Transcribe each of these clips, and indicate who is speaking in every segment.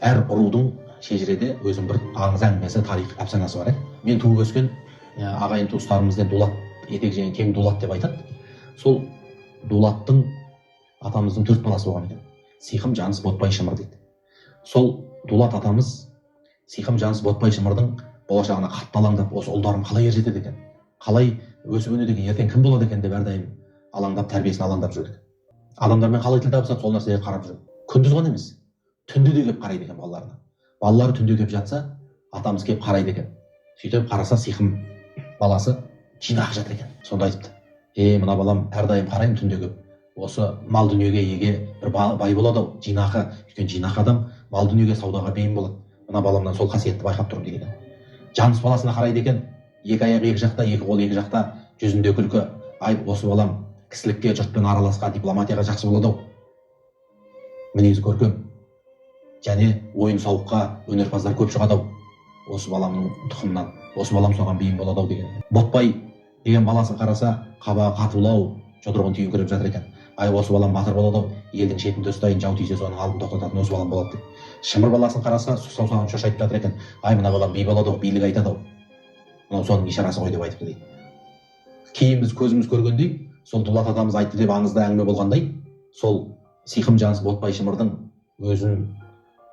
Speaker 1: әр рудың шежіреде өзінің бір аңыз әңгімесі, тарих әпсанасы бар. Мен туып өскен ағайын туыстарымызды дулат, етек жеңген кең дулат деп айтады. Сол дулаттың атамыздың 4 баласы болған екен. Сиқым, Жаныс, Ботпай, Шымыр дейді. Сол дулат атамыз Сиқым, Жаныс, Ботпай, Шымырдың болашағына қатты алаңдап, осы ұлдарым қалай ер жетеді екен, қалай өсіп өнеді екен, ертең кім болады екен деп әрдайым алаңдап, тәрбиесін алаңдап жүрді. Адамдармен қалай тіл табысады, сол нәрсеге қарап жүрді. Күндіз ғана емес, түнде де келіп қарайды екен балаларына. Балалары түнде келіп жатса, атамыз келіп қарайды екен. Сөйтіп қараса, Сиқым баласы жинақы жатыр екен. Сонда айтыпты: мына балам әрдайым қараймын түнде келіп, осы мал дүниеге еге бір бай болады ау, жинақы. Өйткені жинақы адам мал дүниеге, саудаға бейім болады. Мына баламнан сол қасиетті байқап тұрмын дейді екен. Жаныс баласына қарайды екен, екі аяғы екі жақта, екі қол екі жақта, жүзінде күлкі. Ай, осы балам кісілікке, жұртпен араласқа, дипломатияға жақсы болады ау, мінезі көркем, және ойын сауыққа өнерпаздар көп шығады ау, осы баламның тұқымынан, осы балам соған бейім болады ау деген. Ботпай деген баласын қараса, қабағы қатулау, жұдырығын түйіңкіреп жатыр екен. Ай, осы балам батыр болады ау, елдің шетінде ұстайын, жау тисе соның алдын тоқтататын осы балам болады деп. Шымыр баласын қараса, саусағын шошайтып жатыр екен. Ай, мына балам би болады ау, билік айтады ау, мынау соның ишарасы ғой деп айтыпты дейді. Кейін біз көзіміз көргендей, сол дулат атамыз айтты деп аңызда әңгіме болғандай, сол Сиқым, Жаныс, Ботпай, Шымырдың өзін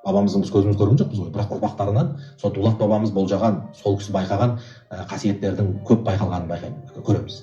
Speaker 1: бабамыздың біз көзіміз көрген жоқпыз ғой, бірақ ұрпақтарынан сол дулат бабамыз болжаған, сол кісі байқаған қасиеттердің көп байқалғанын көреміз.